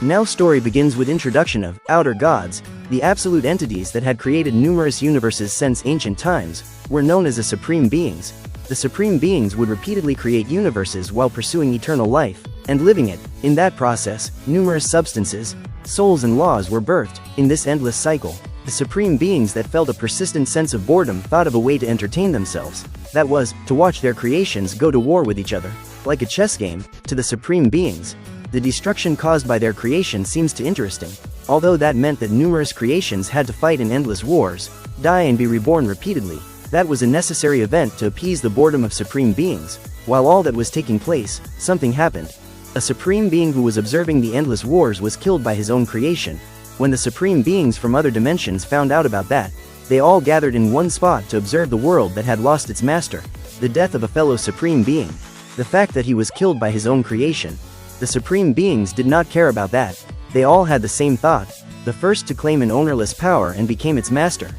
Now story begins with introduction of outer gods, the absolute entities that had created numerous universes since ancient times, were known as the supreme beings. The supreme beings would repeatedly create universes while pursuing eternal life, and living it. In that process, numerous substances, souls and laws were birthed. In this endless cycle, the supreme beings that felt a persistent sense of boredom thought of a way to entertain themselves. That was, to watch their creations go to war with each other. Like a chess game, to the supreme beings, the destruction caused by their creation seems too interesting. Although that meant that numerous creations had to fight in endless wars, die and be reborn repeatedly, that was a necessary event to appease the boredom of supreme beings. While all that was taking place, something happened. A supreme being who was observing the endless wars was killed by his own creation. When the supreme beings from other dimensions found out about that, they all gathered in one spot to observe the world that had lost its master. The death of a fellow supreme being. The fact that he was killed by his own creation. The supreme beings did not care about that. They all had the same thought, the first to claim an ownerless power and became its master.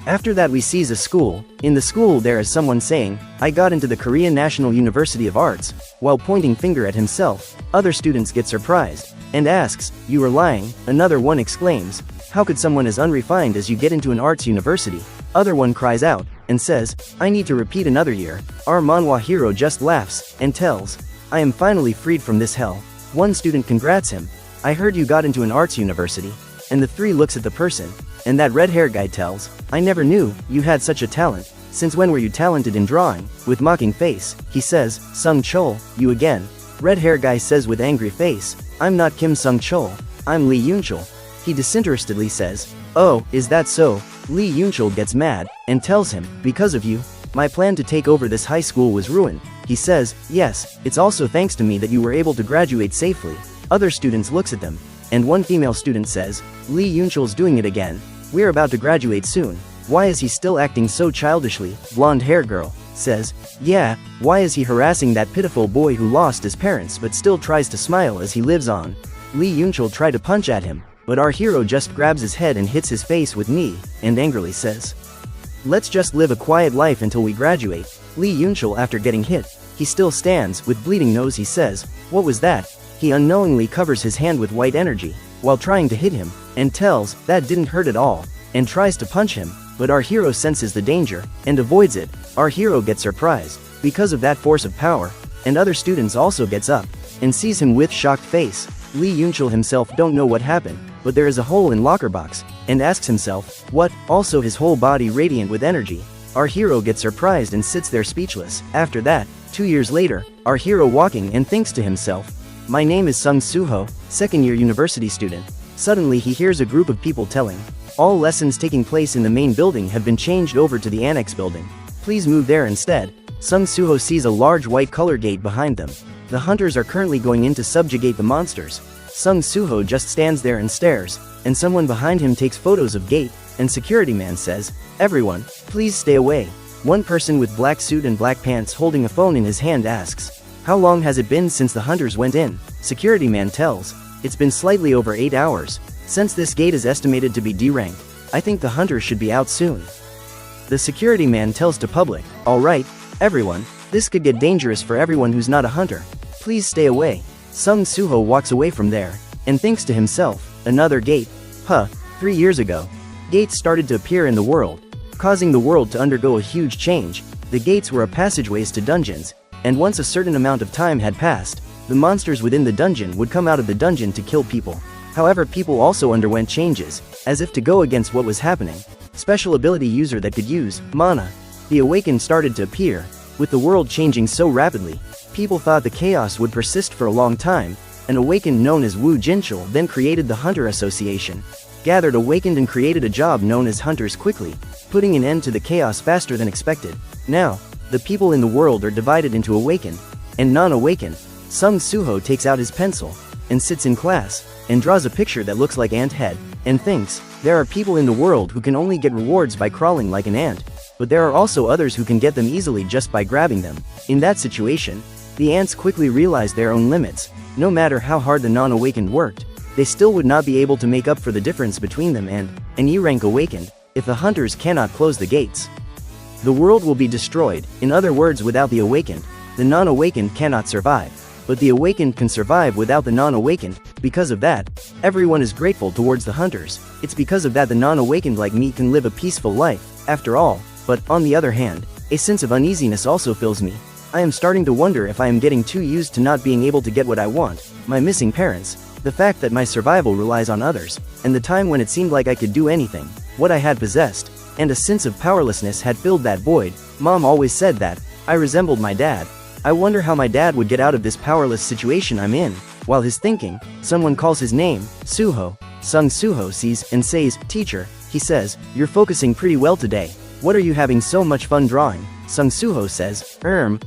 After that we sees a school. In the school there is someone saying, "I got into the Korean National University of Arts," while pointing finger at himself. Other students get surprised, and asks, "You are lying." Another one exclaims, "How could someone as unrefined as you get into an arts university?" Other one cries out, and says, "I need to repeat another year." Our Manhwa hero just laughs, and tells, "I am finally freed from this hell." One student congrats him, "I heard you got into an arts university." And the three looks at the person, and that red hair guy tells, "I never knew you had such a talent. Since when were you talented in drawing?" With mocking face, he says, "Sung Chol, you again." Red hair guy says with angry face, "I'm not Kim Sung Chol, I'm Lee Yoonchul." He disinterestedly says, "Oh, is that so?" Lee Yoonchul gets mad, and tells him, "Because of you, my plan to take over this high school was ruined." He says, "Yes, it's also thanks to me that you were able to graduate safely." Other students looks at them, and one female student says, "Lee Yoonchul's doing it again. We're about to graduate soon. Why is he still acting so childishly?" Blonde hair girl says, "Yeah, why is he harassing that pitiful boy who lost his parents but still tries to smile as he lives on?" Lee Yoonchul tried to punch at him, but our hero just grabs his head and hits his face with knee, and angrily says, "Let's just live a quiet life until we graduate." Lee Yoonchul, after getting hit, he still stands. With bleeding nose he says, "What was that?" He unknowingly covers his hand with white energy, while trying to hit him, and tells, "That didn't hurt at all," and tries to punch him, but our hero senses the danger, and avoids it. Our hero gets surprised, because of that force of power, and other students also gets up, and sees him with shocked face. Lee Yoonchul himself don't know what happened, but there is a hole in locker box, and asks himself, "What?" Also his whole body radiant with energy. Our hero gets surprised and sits there speechless. After that, 2 years later, our hero walking and thinks to himself, "My name is Sung Suho, second-year university student." Suddenly he hears a group of people telling, "All lessons taking place in the main building have been changed over to the annex building. Please move there instead." Sung Suho sees a large white color gate behind them. The hunters are currently going in to subjugate the monsters. Sung Suho just stands there and stares, and someone behind him takes photos of gate, and security man says, "Everyone, please stay away." One person with black suit and black pants holding a phone in his hand asks, "How long has it been since the hunters went in?" Security man tells, "It's been slightly over 8 hours. Since this gate is estimated to be D-ranked, I think the hunters should be out soon." The security man tells to public, "All right, everyone, this could get dangerous for everyone who's not a hunter. Please stay away." Sung Suho walks away from there, and thinks to himself, "Another gate. 3 years ago, gates started to appear in the world, causing the world to undergo a huge change. The gates were passageways to dungeons, and once a certain amount of time had passed, the monsters within the dungeon would come out of the dungeon to kill people. However, people also underwent changes, as if to go against what was happening. Special ability user that could use mana. The awakened started to appear. With the world changing so rapidly, people thought the chaos would persist for a long time. An awakened known as Woo Jinchul then created the Hunter Association, gathered awakened and created a job known as Hunters quickly, putting an end to the chaos faster than expected. Now, the people in the world are divided into awakened and non-awakened. Sung Suho takes out his pencil, and sits in class, and draws a picture that looks like ant head, and thinks, there are people in the world who can only get rewards by crawling like an ant, but there are also others who can get them easily just by grabbing them. In that situation, the ants quickly realize their own limits. No matter how hard the non-awakened worked, they still would not be able to make up for the difference between them and an E-rank awakened, if the hunters cannot close the gates. The world will be destroyed. In other words, without the awakened, the non-awakened cannot survive, but the awakened can survive without the non-awakened. Because of that, everyone is grateful towards the hunters. It's because of that the non-awakened like me can live a peaceful life, after all. But, on the other hand, a sense of uneasiness also fills me. I am starting to wonder if I am getting too used to not being able to get what I want, my missing parents, the fact that my survival relies on others, and the time when it seemed like I could do anything, what I had possessed, and a sense of powerlessness had filled that void. Mom always said that I resembled my dad. I wonder how my dad would get out of this powerless situation I'm in. While he's thinking, someone calls his name, Suho. Sung Suho sees and says, "Teacher," he says, "you're focusing pretty well today. What are you having so much fun drawing?" Sung Suho says,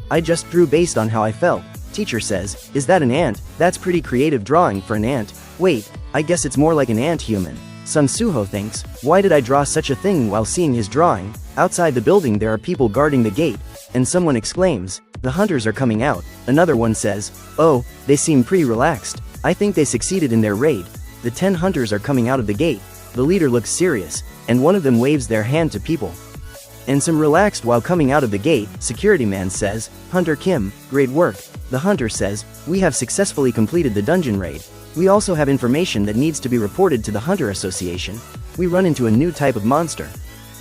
I just drew based on how I felt." Teacher says, "Is that an ant? That's pretty creative drawing for an ant." "Wait, I guess it's more like an ant human." Sung Suho thinks, "Why did I draw such a thing?" While seeing his drawing, outside the building there are people guarding the gate, and someone exclaims, "The hunters are coming out." Another one says, "Oh, they seem pretty relaxed. I think they succeeded in their raid. The 10 hunters are coming out of the gate." The leader looks serious, and one of them waves their hand to people. And some relaxed while coming out of the gate. Security man says, "Hunter Kim, great work." The hunter says, "We have successfully completed the dungeon raid. We also have information that needs to be reported to the Hunter Association. We run into a new type of monster.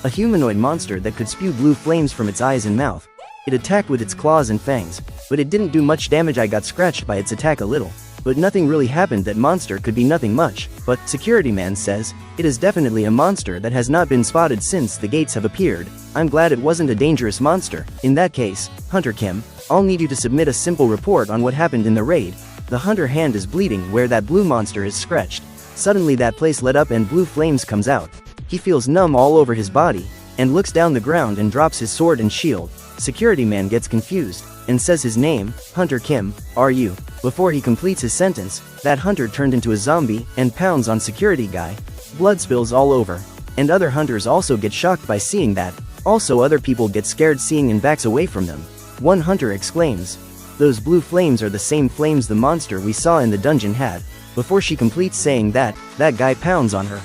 A humanoid monster that could spew blue flames from its eyes and mouth. It attacked with its claws and fangs, but it didn't do much damage. I got scratched by its attack a little. But nothing really happened. That monster could be nothing much." But, security man says, "It is definitely a monster that has not been spotted since the gates have appeared. I'm glad it wasn't a dangerous monster." "In that case, Hunter Kim, I'll need you to submit a simple report on what happened in the raid." The hunter hand is bleeding where that blue monster is scratched. Suddenly that place lit up and blue flames comes out. He feels numb all over his body, and looks down the ground and drops his sword and shield. Security man gets confused, and says his name, "Hunter Kim, are you?" Before he completes his sentence, that hunter turned into a zombie, and pounds on security guy. Blood spills all over. And other hunters also get shocked by seeing that. Also other people get scared seeing and backs away from them. One hunter exclaims, "Those blue flames are the same flames the monster we saw in the dungeon had." Before she completes saying that guy pounds on her.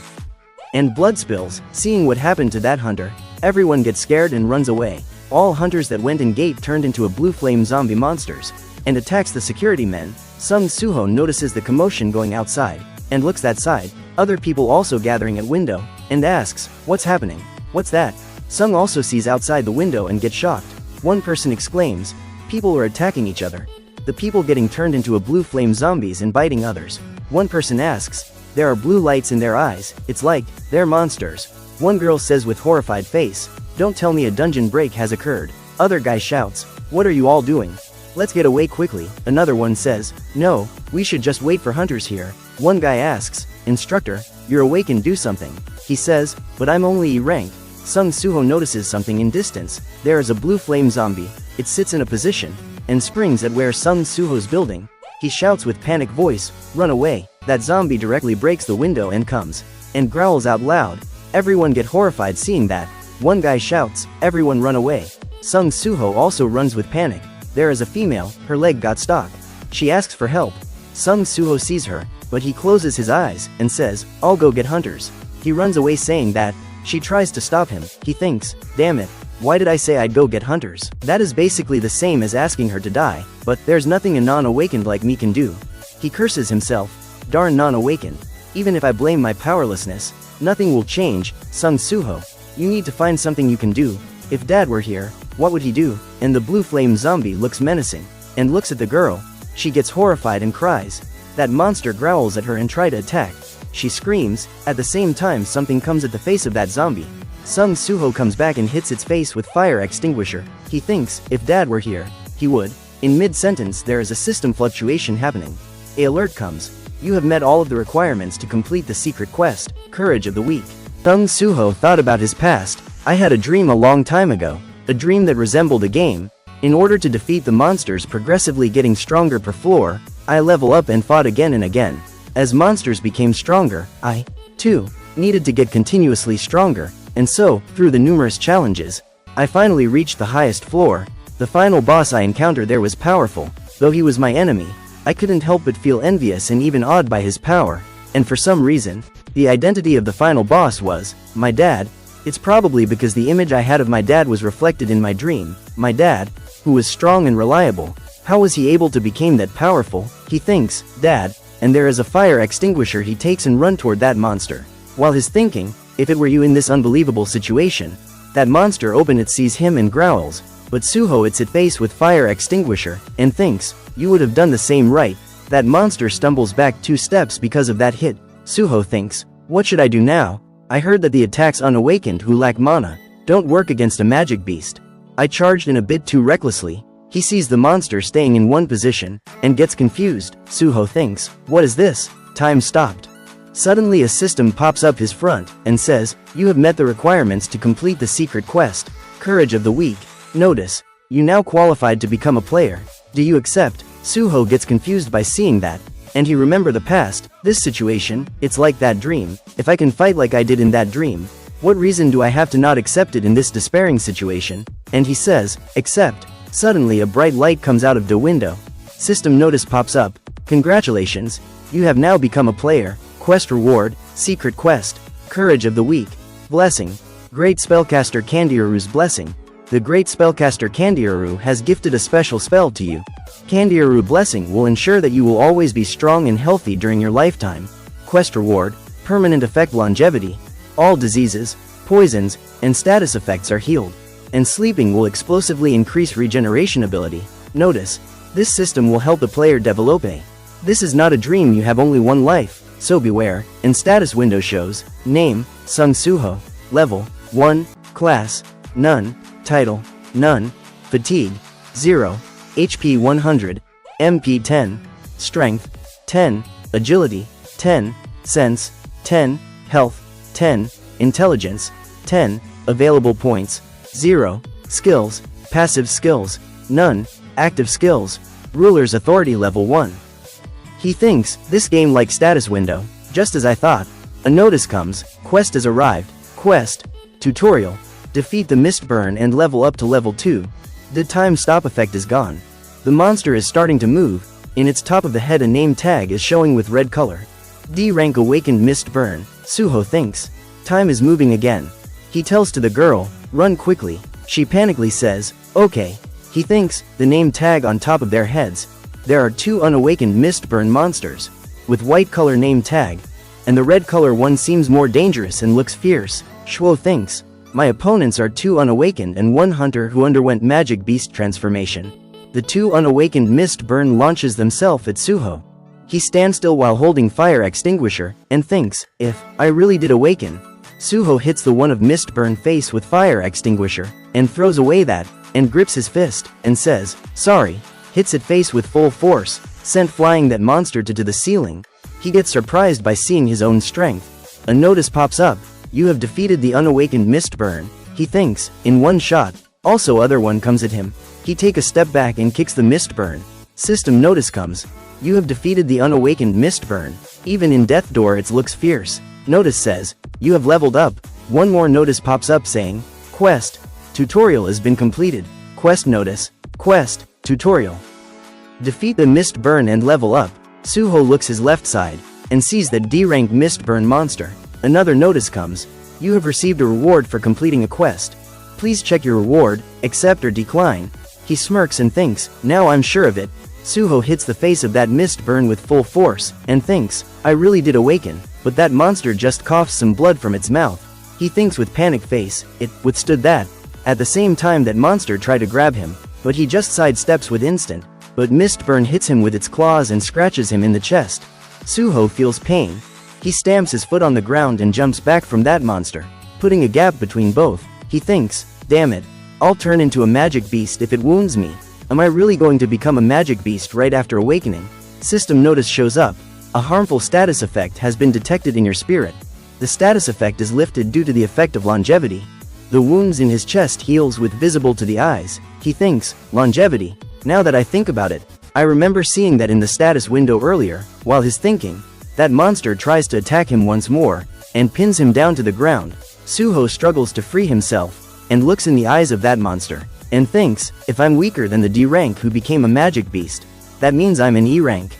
And blood spills. Seeing what happened to that hunter, everyone gets scared and runs away. All hunters that went in gate turned into a blue flame zombie monsters, and attacks the security men. Sung Suho notices the commotion going outside, and looks that side. Other people also gathering at window, and asks, "What's happening? What's that?" Sung also sees outside the window and gets shocked. One person exclaims, "People are attacking each other. The people getting turned into a blue flame zombies and biting others." One person asks, "There are blue lights in their eyes, it's like, they're monsters." One girl says with horrified face, "Don't tell me a dungeon break has occurred." Other guy shouts, "What are you all doing? Let's get away quickly." Another one says, "No, we should just wait for hunters here." One guy asks, "Instructor, you're awake and do something." He says, "But I'm only E rank." Sung Suho notices something in distance. There is a blue flame zombie. It sits in a position, and springs at where Sung Suho's building. He shouts with panic voice, "Run away." That zombie directly breaks the window and comes, and growls out loud. Everyone get horrified seeing that. One guy shouts, "Everyone run away." Sung Suho also runs with panic. There is a female, her leg got stuck. She asks for help. Sung Suho sees her, but he closes his eyes, and says, "I'll go get hunters." He runs away saying that. She tries to stop him. He thinks, "Damn it, why did I say I'd go get hunters?" That is basically the same as asking her to die, but there's nothing a non-awakened like me can do. He curses himself. Darn non-awakened. Even if I blame my powerlessness, nothing will change. Sung Suho, you need to find something you can do. If Dad were here, what would he do? And the blue flame zombie looks menacing, and looks at the girl. She gets horrified and cries. That monster growls at her and tries to attack. She screams. At the same time something comes at the face of that zombie. Sung Suho comes back and hits its face with fire extinguisher. He thinks, if Dad were here, he would. In mid-sentence there is a system fluctuation happening. A alert comes. You have met all of the requirements to complete the secret quest, Courage of the Weak. Sung Suho thought about his past. I had a dream a long time ago. A dream that resembled a game. In order to defeat the monsters progressively getting stronger per floor, I level up and fought again and again. As monsters became stronger, I, too, needed to get continuously stronger, and so, through the numerous challenges, I finally reached the highest floor. The final boss I encountered there was powerful. Though he was my enemy, I couldn't help but feel envious and even awed by his power, and for some reason, the identity of the final boss was my dad. It's probably because the image I had of my dad was reflected in my dream. My dad, who was strong and reliable. How was he able to become that powerful? He thinks, Dad, and there is a fire extinguisher he takes and run toward that monster. While he's thinking, if it were you in this unbelievable situation, that monster open it sees him and growls, but Suho hits it face with fire extinguisher, and thinks, you would have done the same right. That monster stumbles back 2 steps because of that hit. Suho thinks, what should I do now? I heard that the attacks unawakened who lack mana don't work against a magic beast. I charged in a bit too recklessly. He sees the monster staying in one position, and gets confused. Suho thinks, what is this? Time stopped. Suddenly a system pops up his front, and says, you have met the requirements to complete the secret quest, Courage of the Weak. Notice, you now qualified to become a player. Do you accept? Suho gets confused by seeing that, and he remember the past, this situation, it's like that dream. If I can fight like I did in that dream, what reason do I have to not accept it in this despairing situation? And he says, accept. Suddenly a bright light comes out of the window. System notice pops up. Congratulations, you have now become a player. Quest reward, secret quest, Courage of the Weak. Blessing. Great spellcaster Kandyaru's blessing. The great spellcaster Kandyaru has gifted a special spell to you. Kandyaru blessing will ensure that you will always be strong and healthy during your lifetime. Quest reward, permanent effect longevity. All diseases, poisons, and status effects are healed. And sleeping will explosively increase regeneration ability. Notice, this system will help the player develop a. This is not a dream, you have only one life, so beware. And status window shows, name, Sung Suho, level, 1, class, none, title, none, fatigue, 0, HP 100, MP 10, strength, 10, agility, 10, sense, 10, health, 10, intelligence, 10, available points, 0, skills, passive skills, none, active skills, ruler's authority level 1. He thinks, this game like status window, just as I thought. A notice comes, quest has arrived, quest, tutorial, defeat the Mistburn and level up to level 2. The time stop effect is gone. The monster is starting to move, in its top of the head a name tag is showing with red color. D rank awakened Mistburn, Suho thinks. Time is moving again. He tells to the girl, run quickly. She panically says, okay. He thinks, the name tag on top of their heads. There are 2 unawakened Mistburn monsters, with white color name tag, and the red color one seems more dangerous and looks fierce. Shuo thinks, my opponents are 2 unawakened and 1 hunter who underwent magic beast transformation. The 2 unawakened Mistburn launches themselves at Suho. He stands still while holding fire extinguisher, and thinks, if I really did awaken. Suho hits the one of Mistburn face with fire extinguisher, and throws away that, and grips his fist, and says, sorry, hits it face with full force, sent flying that monster to the ceiling. He gets surprised by seeing his own strength. A notice pops up, you have defeated the unawakened Mistburn. He thinks, in one shot. Also other one comes at him. He take a step back and kicks the Mistburn. System notice comes, you have defeated the unawakened Mistburn. Even in death door it looks fierce. Notice says, you have leveled up. One more notice pops up saying, quest, tutorial has been completed. Quest notice, quest, tutorial. Defeat the Mistburn and level up. Suho looks his left side, and sees that D-ranked Mistburn monster. Another notice comes, you have received a reward for completing a quest. Please check your reward, accept or decline. He smirks and thinks, now I'm sure of it. Suho hits the face of that Mistburn with full force, and thinks, I really did awaken, but that monster just coughs some blood from its mouth. He thinks with panic face, it withstood that. At the same time that monster tried to grab him, but he just sidesteps with instant. But Mistburn hits him with its claws and scratches him in the chest. Suho feels pain. He stamps his foot on the ground and jumps back from that monster, putting a gap between both. He thinks, damn it, I'll turn into a magic beast if it wounds me. Am I really going to become a magic beast right after awakening? System notice shows up. A harmful status effect has been detected in your spirit. The status effect is lifted due to the effect of longevity. The wounds in his chest heals with visible to the eyes. He thinks, longevity. Now that I think about it, I remember seeing that in the status window earlier. While he's thinking, that monster tries to attack him once more, and pins him down to the ground. Suho struggles to free himself, and looks in the eyes of that monster, and thinks, if I'm weaker than the D rank who became a magic beast, that means I'm an E rank.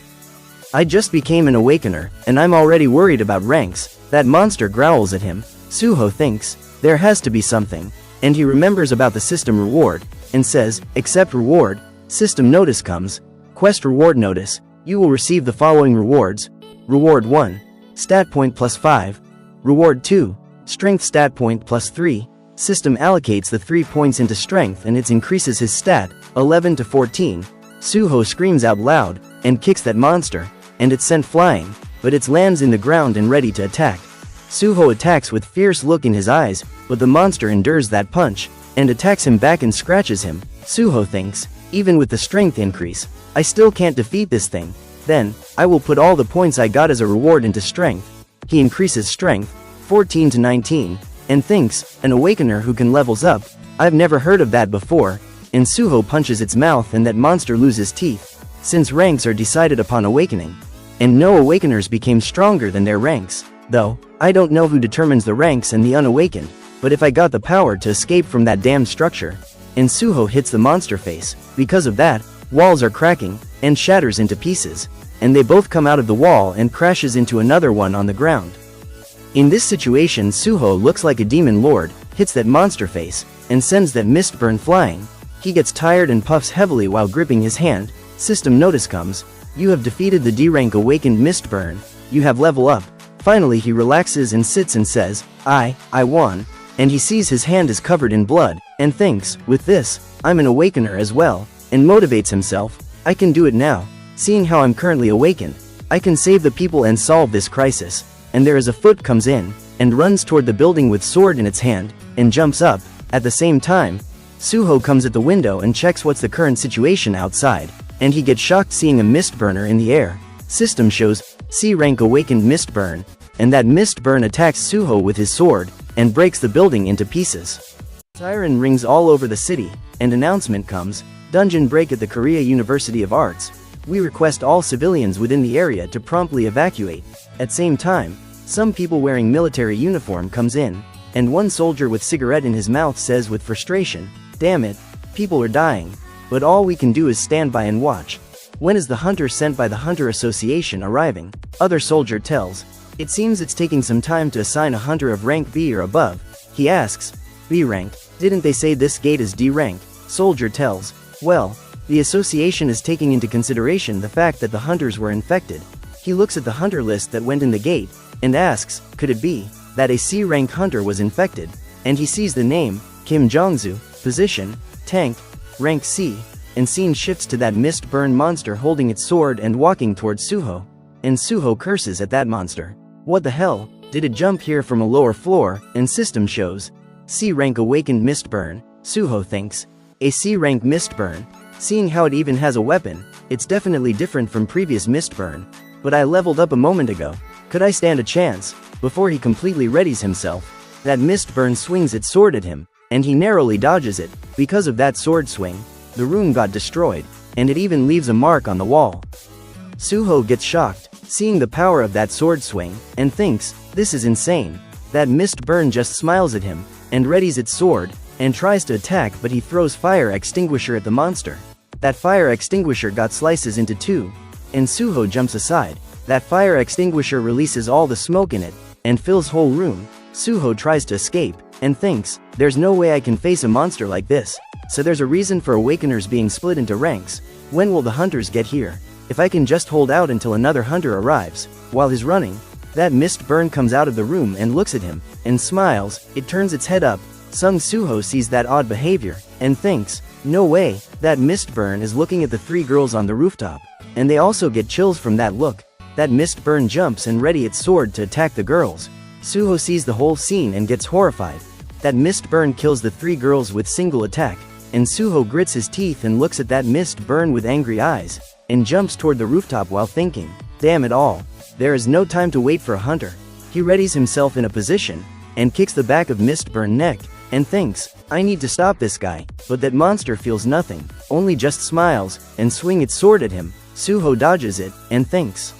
I just became an awakener, and I'm already worried about ranks. That monster growls at him. Suho thinks, there has to be something, and he remembers about the system reward, and says, accept reward. System notice comes, quest reward notice, you will receive the following rewards, Reward 1. Stat point plus 5. Reward 2. Strength stat point plus 3. System allocates the 3 points into strength and it increases his stat, 11 to 14. Suho screams out loud, and kicks that monster, and it's sent flying, but it lands in the ground and ready to attack. Suho attacks with fierce look in his eyes, but the monster endures that punch, and attacks him back and scratches him. Suho thinks, even with the strength increase, I still can't defeat this thing. Then, I will put all the points I got as a reward into strength. He increases strength, 14 to 19, and thinks, an awakener who can levels up, I've never heard of that before, and Suho punches its mouth and that monster loses teeth, since ranks are decided upon awakening. And no awakeners became stronger than their ranks, though, I don't know who determines the ranks and the unawakened, but if I got the power to escape from that damned structure. And Suho hits the monster face, because of that, walls are cracking, and shatters into pieces, and they both come out of the wall and crashes into another one on the ground. In this situation Suho looks like a demon lord, hits that monster face, and sends that mist burn flying. He gets tired and puffs heavily while gripping his hand. System notice comes, you have defeated the D-rank awakened mist burn, you have level up. Finally he relaxes and sits and says, I won, and he sees his hand is covered in blood, and thinks, with this, I'm an awakener as well, and motivates himself, I can do it now, seeing how I'm currently awakened, I can save the people and solve this crisis. And there is a foot comes in, and runs toward the building with sword in its hand, and jumps up. At the same time, Suho comes at the window and checks what's the current situation outside, and he gets shocked seeing a mist burner in the air. System shows, C-rank awakened mist burn, and that mist burn attacks Suho with his sword, and breaks the building into pieces. Siren rings all over the city, and announcement comes, dungeon break at the Korea University of Arts. We request all civilians within the area to promptly evacuate. At same time, some people wearing military uniform comes in, and one soldier with cigarette in his mouth says with frustration, damn it, people are dying, but all we can do is stand by and watch. When is the hunter sent by the Hunter Association arriving? Other soldier tells, it seems it's taking some time to assign a hunter of rank B or above. He asks, B rank, didn't they say this gate is D rank? Soldier tells, well, the association is taking into consideration the fact that the hunters were infected. He looks at the hunter list that went in the gate, and asks, could it be that a C-rank hunter was infected? And he sees the name, Kim Jongsu, position, tank, rank C, and scene shifts to that mist burn monster holding its sword and walking towards Suho. And Suho curses at that monster. What the hell, did it jump here from a lower floor? And system shows, C-rank awakened mist burn. Suho thinks, a C-rank mist burn. Seeing how it even has a weapon, it's definitely different from previous mist burn. But I leveled up a moment ago. Could I stand a chance? Before he completely readies himself, that mist burn swings its sword at him, and he narrowly dodges it. Because of that sword swing, the room got destroyed, and it even leaves a mark on the wall. Suho gets shocked, seeing the power of that sword swing, and thinks, this is insane. That mist burn just smiles at him, and readies its sword, and tries to attack, but he throws fire extinguisher at the monster. That fire extinguisher got slices into two, and Suho jumps aside. That fire extinguisher releases all the smoke in it, and fills whole room. Suho tries to escape, and thinks, there's no way I can face a monster like this. So there's a reason for awakeners being split into ranks. When will the hunters get here? If I can just hold out until another hunter arrives. While he's running, that mist burn comes out of the room and looks at him, and smiles. It turns its head up. Sung Suho sees that odd behavior, and thinks, no way, that mist burn is looking at the three girls on the rooftop. And they also get chills from that look. That mist burn jumps and ready its sword to attack the girls. Suho sees the whole scene and gets horrified. That mist burn kills the three girls with single attack, and Suho grits his teeth and looks at that mist burn with angry eyes, and jumps toward the rooftop while thinking, damn it all, there is no time to wait for a hunter. He readies himself in a position, and kicks the back of mist burn neck, and thinks, I need to stop this guy, but that monster feels nothing, only just smiles, and swing its sword at him. Suho dodges it, and thinks,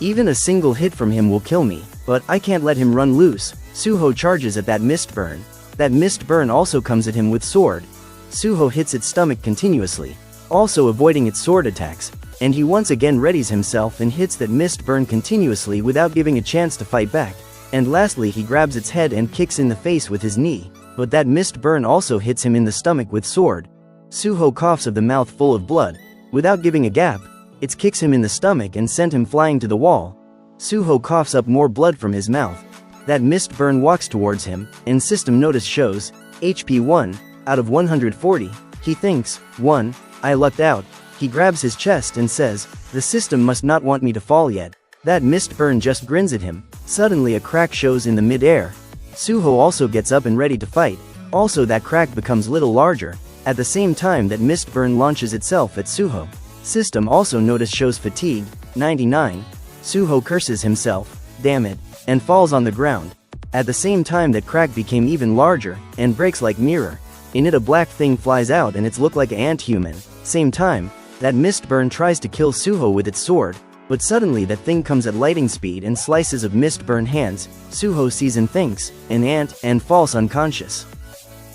even a single hit from him will kill me, but I can't let him run loose. Suho charges at that mist burn. That mist burn also comes at him with sword. Suho hits its stomach continuously, also avoiding its sword attacks, and he once again readies himself and hits that mist burn continuously without giving a chance to fight back. And lastly he grabs its head and kicks in the face with his knee, but that mist burn also hits him in the stomach with sword. Suho coughs of the mouth full of blood. Without giving a gap, it kicks him in the stomach and sent him flying to the wall. Suho coughs up more blood from his mouth. That mist burn walks towards him, and system notice shows, HP 1, out of 140, he thinks, 1, I lucked out. He grabs his chest and says, the system must not want me to fall yet. That mist burn just grins at him. Suddenly a crack shows in the mid-air. Suho also gets up and ready to fight. Also that crack becomes little larger. At the same time that mist burn launches itself at Suho. System also notice shows fatigue, 99. Suho curses himself, damn it, and falls on the ground. At the same time that crack became even larger, and breaks like mirror. In it a black thing flies out and it's look like an ant human. Same time, that mist burn tries to kill Suho with its sword, but suddenly that thing comes at lightning speed and slices of mist burn hands. Suho sees and thinks, an ant, and falls unconscious.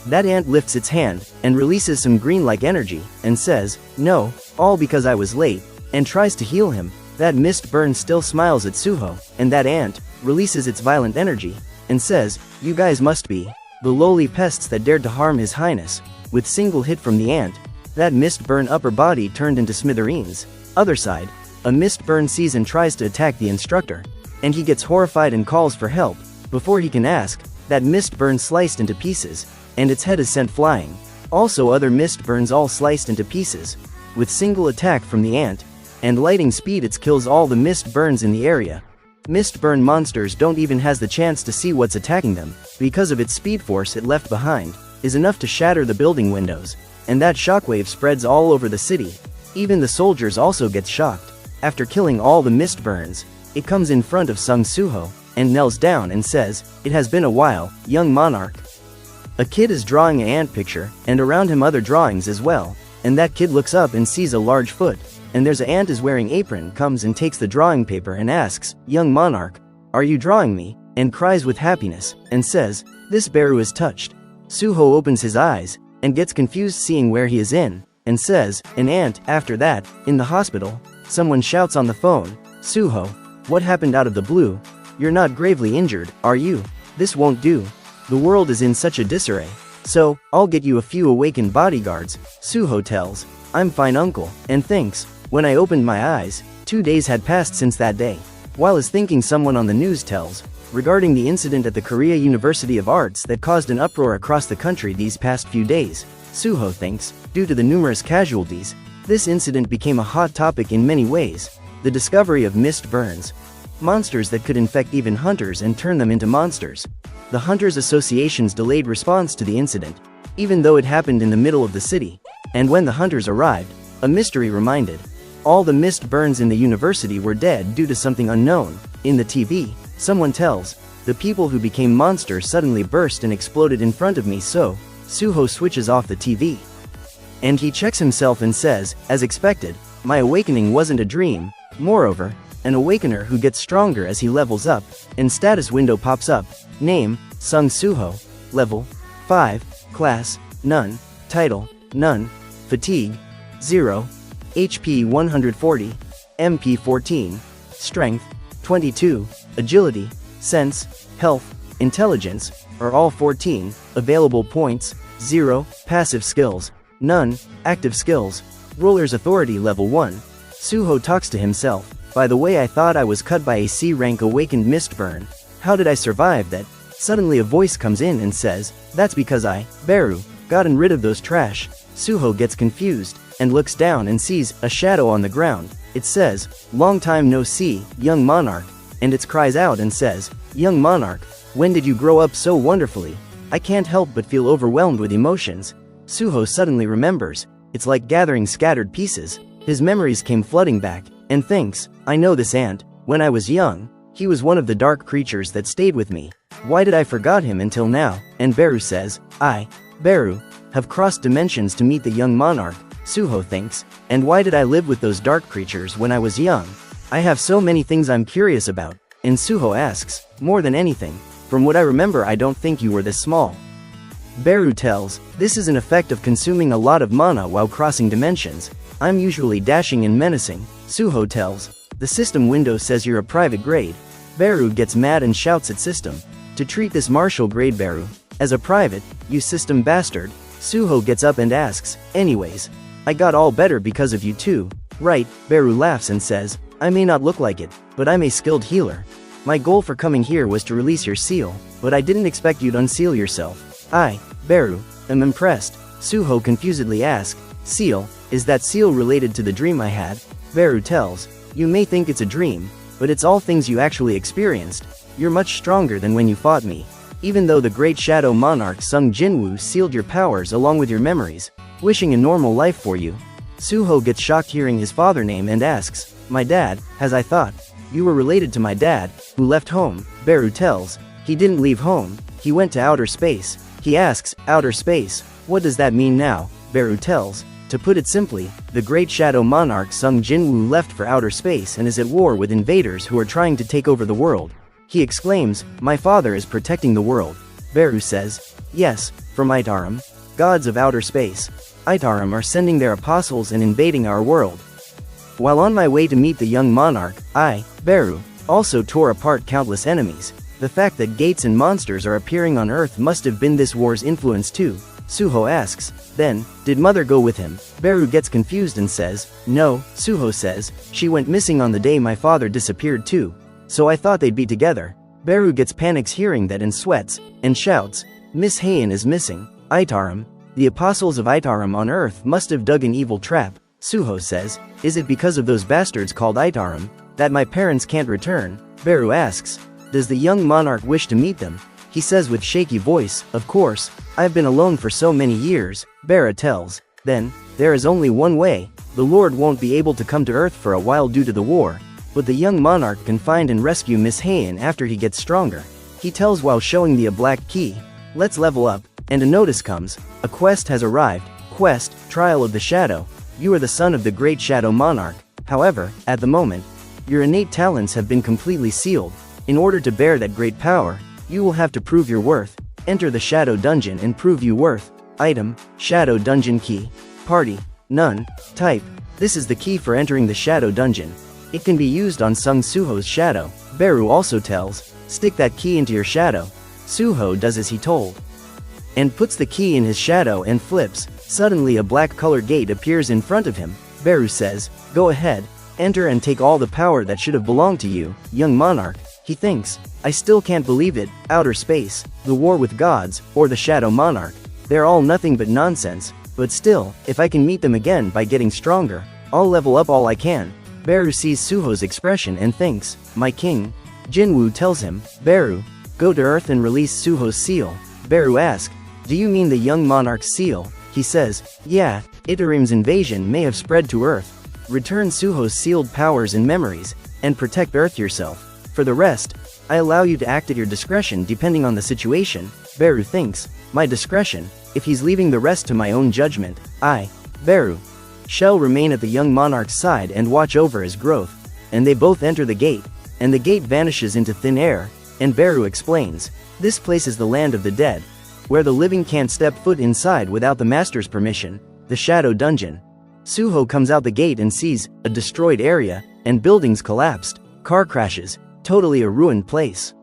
That ant lifts its hand, and releases some green-like energy, and says, no, all because I was late, and tries to heal him. That mist burn still smiles at Suho, and that ant releases its violent energy, and says, you guys must be the lowly pests that dared to harm his highness. With single hit from the ant, that mist burn upper body turned into smithereens. Other side, a mist burn sees and tries to attack the instructor, and he gets horrified and calls for help. Before he can ask, that mist burn sliced into pieces, and its head is sent flying. Also other mist burns all sliced into pieces. With single attack from the ant, and lightning speed it kills all the mist burns in the area. Mist burn monsters don't even has the chance to see what's attacking them, because of its speed force it left behind, is enough to shatter the building windows, and that shockwave spreads all over the city. Even the soldiers also gets shocked. After killing all the mist burns, it comes in front of Sung Suho, and kneels down and says, it has been a while, young monarch. A kid is drawing an ant picture, and around him other drawings as well, and that kid looks up and sees a large foot, and there's an ant is wearing apron comes and takes the drawing paper and asks, young monarch, are you drawing me? And cries with happiness, and says, this Beru is touched. Suho opens his eyes, and gets confused seeing where he is in, and says, an ant. After that, in the hospital, someone shouts on the phone, Suho, what happened out of the blue? You're not gravely injured, are you? This won't do. The world is in such a disarray. So, I'll get you a few awakened bodyguards. Suho tells, I'm fine uncle, and thinks, when I opened my eyes, 2 days had passed since that day. While is thinking someone on the news tells, regarding the incident at the Korea University of Arts that caused an uproar across the country these past few days. Suho thinks, due to the numerous casualties, this incident became a hot topic in many ways. The discovery of mist burns. Monsters that could infect even hunters and turn them into monsters. The Hunters Association's delayed response to the incident, even though it happened in the middle of the city. And when the hunters arrived, a mystery reminded. All the mist burns in the university were dead due to something unknown. In the TV, someone tells, the people who became monsters suddenly burst and exploded in front of me. So, Suho switches off the TV. And he checks himself and says, as expected, my awakening wasn't a dream. Moreover, an awakener who gets stronger as he levels up, and status window pops up. Name, Sung Suho. Level, 5, Class, None, Title, None, Fatigue, 0, HP 140, MP 14, Strength, 22, Agility, Sense, Health, Intelligence, are all 14, Available points, 0, Passive skills, None, Active skills, Ruler's authority level 1. Suho talks to himself, by the way I thought I was cut by a C-rank awakened mist burn. How did I survive that? Suddenly a voice comes in and says, that's because I, Beru, gotten rid of those trash. Suho gets confused, and looks down and sees a shadow on the ground. It says, long time no see, young monarch, and it cries out and says, young monarch, when did you grow up so wonderfully? I can't help but feel overwhelmed with emotions. Suho suddenly remembers, it's like gathering scattered pieces. His memories came flooding back, and thinks, I know this ant, when I was young, he was one of the dark creatures that stayed with me. Why did I forgot him until now? And Beru says, I, Beru, have crossed dimensions to meet the young monarch. Suho thinks, and why did I live with those dark creatures when I was young? I have so many things I'm curious about. And Suho asks, more than anything, from what I remember I don't think you were this small. Beru tells, this is an effect of consuming a lot of mana while crossing dimensions. I'm usually dashing and menacing. Suho tells, the system window says you're a private grade. Beru gets mad and shouts at system, to treat this martial grade Beru as a private, you system bastard. Suho gets up and asks, anyways, I got all better because of you too, right? Beru laughs and says, I may not look like it, but I'm a skilled healer. My goal for coming here was to release your seal, but I didn't expect you'd unseal yourself. I, Beru, am impressed. Suho confusedly asks, seal, is that seal related to the dream I had? Beru tells, you may think it's a dream, but it's all things you actually experienced. You're much stronger than when you fought me. Even though the great shadow monarch Sung Jinwoo sealed your powers along with your memories, wishing a normal life for you. Suho gets shocked hearing his father name and asks, my dad, as I thought. You were related to my dad, who left home. Beru tells, he didn't leave home, he went to outer space. He asks, outer space, what does that mean now? Beru tells, to put it simply, the great shadow monarch Sung Jinwoo left for outer space and is at war with invaders who are trying to take over the world. He exclaims, my father is protecting the world. Beru says, yes, from Itaram, gods of outer space. Itaram are sending their apostles and invading our world. While on my way to meet the young monarch, I, Beru, also tore apart countless enemies. The fact that gates and monsters are appearing on Earth must have been this war's influence too. Suho asks, then, did mother go with him? Beru gets confused and says, no. Suho says, she went missing on the day my father disappeared too. So I thought they'd be together. Beru gets panics hearing that and sweats, and shouts, Miss Heian is missing. Itaram, the apostles of Itaram on Earth must have dug an evil trap. Suho says, is it because of those bastards called Itaram, that my parents can't return? Beru asks, does the young monarch wish to meet them? He says with shaky voice, of course, I've been alone for so many years. Beru tells, then, there is only one way, the Lord won't be able to come to Earth for a while due to the war, but the young monarch can find and rescue Miss Heian after he gets stronger. He tells while showing the black key, let's level up, and a notice comes, a quest has arrived, quest, Trial of the Shadow. You are the son of the great shadow monarch. However, at the moment, your innate talents have been completely sealed. In order to bear that great power, you will have to prove your worth. Enter the shadow dungeon and prove your worth. Item, shadow dungeon key. Party, none. Type, this is the key for entering the shadow dungeon. It can be used on Sung Suho's shadow. Beru also tells, stick that key into your shadow. Suho does as he told, and puts the key in his shadow and flips. Suddenly a black colored gate appears in front of him. Beru says, go ahead, enter and take all the power that should have belonged to you, young monarch. He thinks, I still can't believe it, outer space, the war with gods, or the shadow monarch. They're all nothing but nonsense, but still, if I can meet them again by getting stronger, I'll level up all I can. Beru sees Suho's expression and thinks, my king. Jinwoo tells him, Beru, go to Earth and release Suho's seal. Beru asks, do you mean the young monarch's seal? He says, yeah, Itarim's invasion may have spread to Earth. Return Suho's sealed powers and memories, and protect Earth yourself. For the rest, I allow you to act at your discretion depending on the situation. Beru thinks, my discretion, if he's leaving the rest to my own judgment, I, Beru, shall remain at the young monarch's side and watch over his growth. And they both enter the gate, and the gate vanishes into thin air, and Beru explains, this place is the land of the dead, where the living can't step foot inside without the master's permission, the shadow dungeon. Suho comes out the gate and sees a destroyed area, and buildings collapsed, car crashes, totally a ruined place.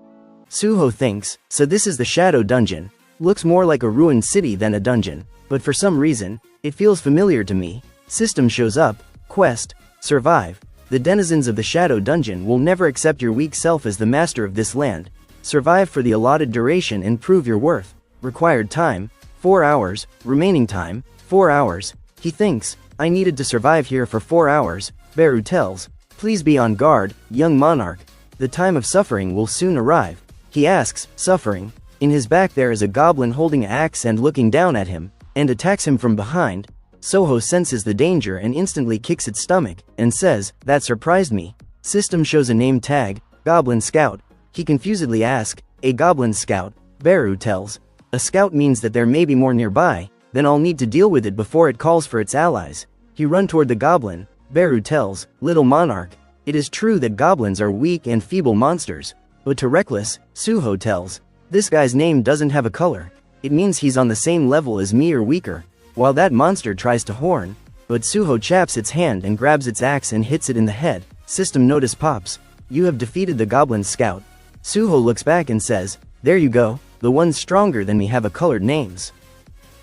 Suho thinks, so this is the shadow dungeon. Looks more like a ruined city than a dungeon, but for some reason, it feels familiar to me. System shows up, quest, survive. The denizens of the shadow dungeon will never accept your weak self as the master of this land. Survive for the allotted duration and prove your worth. Required time, 4 hours, remaining time, 4 hours. He thinks, I needed to survive here for 4 hours. Beru tells, please be on guard, young monarch. The time of suffering will soon arrive. He asks, suffering? In his back there is a goblin holding an axe and looking down at him, and attacks him from behind. Soho senses the danger and instantly kicks its stomach, and says, that surprised me. System shows a name tag, Goblin Scout. He confusedly asks, a Goblin Scout? Beru tells, a scout means that there may be more nearby, then I'll need to deal with it before it calls for its allies. He run toward the goblin. Beru tells, little monarch, it is true that goblins are weak and feeble monsters, but to reckless, Suho tells, this guy's name doesn't have a color. It means he's on the same level as me or weaker. While that monster tries to horn, but Suho chaps its hand and grabs its axe and hits it in the head. System notice pops. You have defeated the goblin scout. Suho looks back and says, there you go, the ones stronger than me have a colored names.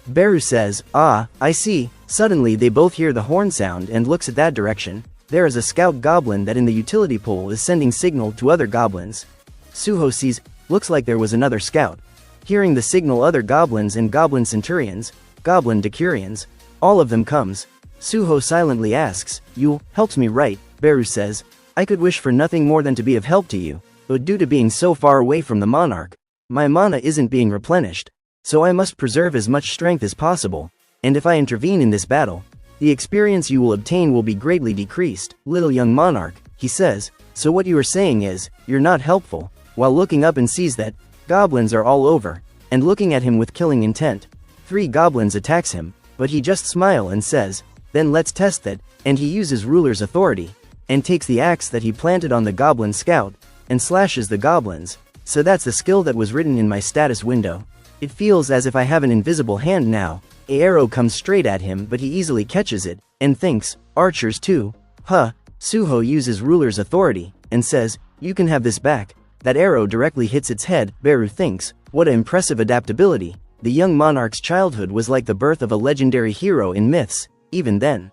Beru says, ah, I see. Suddenly they both hear the horn sound and looks at that direction. There is a scout goblin that in the utility pool is sending signal to other goblins. Suho sees, looks like there was another scout. Hearing the signal, other goblins and goblin centurions, goblin decurions, all of them comes. Suho silently asks, "You helped me, right?" Beru says, "I could wish for nothing more than to be of help to you, but due to being so far away from the monarch, my mana isn't being replenished, so I must preserve as much strength as possible, and if I intervene in this battle, the experience you will obtain will be greatly decreased." "Little young monarch," he says, "so what you are saying is, you're not helpful," while looking up and sees that goblins are all over, and looking at him with killing intent. 3 goblins attacks him, but he just smile and says, "Then let's test that," and he uses ruler's authority, and takes the axe that he planted on the goblin scout, and slashes the goblins. "So that's the skill that was written in my status window. It feels as if I have an invisible hand now." A arrow comes straight at him, but he easily catches it, and thinks, "Archers too? Huh." Suho uses ruler's authority, and says, "You can have this back." That arrow directly hits its head. Beru thinks, what an impressive adaptability. The young monarch's childhood was like the birth of a legendary hero in myths. Even then,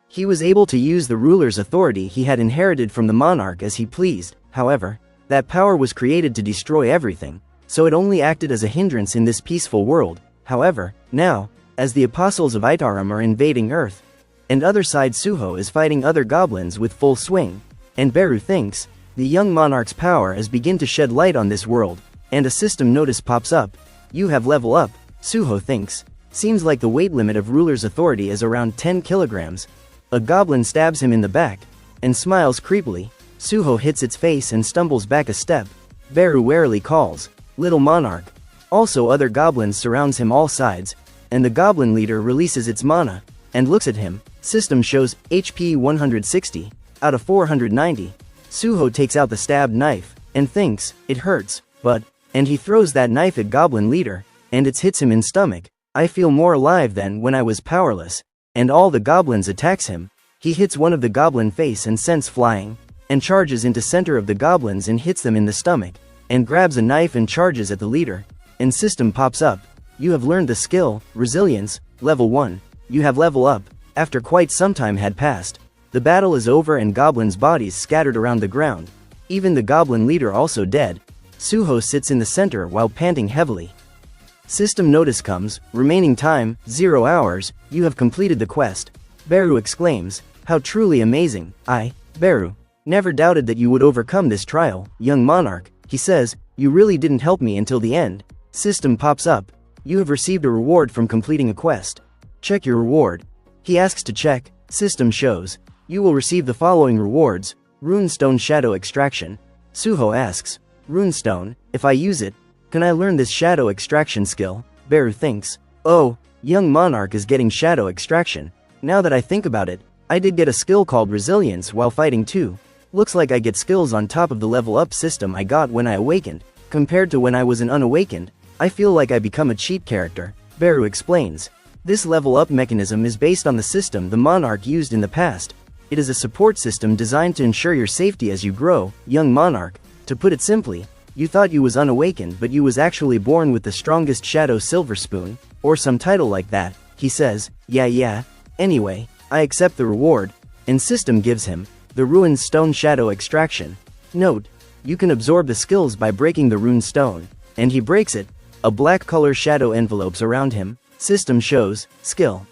he was able to use the ruler's authority he had inherited from the monarch as he pleased. However, that power was created to destroy everything, so it only acted as a hindrance in this peaceful world. However, now, as the apostles of Itaram are invading Earth, and other side Suho is fighting other goblins with full swing, and Beru thinks, the young monarch's power has begun to shed light on this world, and a system notice pops up. "You have level up," Suho thinks. Seems like the weight limit of ruler's authority is around 10 kilograms. A goblin stabs him in the back, and smiles creepily. Suho hits its face and stumbles back a step. Beru warily calls, "Little monarch." Also other goblins surrounds him all sides, and the goblin leader releases its mana, and looks at him. System shows, HP 160, out of 490. Suho takes out the stabbed knife, and thinks, it hurts, but, and he throws that knife at goblin leader, and it hits him in stomach. "I feel more alive than when I was powerless." And all the goblins attacks him. He hits one of the goblin face and sends flying, and charges into center of the goblins and hits them in the stomach, and grabs a knife and charges at the leader. And system pops up. "You have learned the skill, Resilience, level 1. You have level up." After quite some time had passed, the battle is over and goblins' bodies scattered around the ground. Even the goblin leader also dead. Suho sits in the center while panting heavily. System notice comes, remaining time, 0 hours, you have completed the quest. Beru exclaims, "How truly amazing." Beru, never doubted that you would overcome this trial, young monarch, he says, "You really didn't help me until the end." System pops up. "You have received a reward from completing a quest. Check your reward." He asks to check. System shows, "You will receive the following rewards. Runestone Shadow Extraction." Suho asks, "Runestone, if I use it, can I learn this shadow extraction skill?" Beru thinks, "Oh, young monarch is getting shadow extraction. Now that I think about it, I did get a skill called Resilience while fighting too. Looks like I get skills on top of the level up system I got when I awakened. Compared to when I was an unawakened, I feel like I become a cheat character." Beru explains, "This level up mechanism is based on the system the monarch used in the past. It is a support system designed to ensure your safety as you grow, young monarch. To put it simply, you thought you was unawakened but you was actually born with the strongest shadow silver spoon, or some title like that." He says, yeah, anyway, I accept the reward, and system gives him the Ruined Stone Shadow Extraction. Note, you can absorb the skills by breaking the rune stone, and he breaks it. A black color shadow envelopes around him. System shows, skill.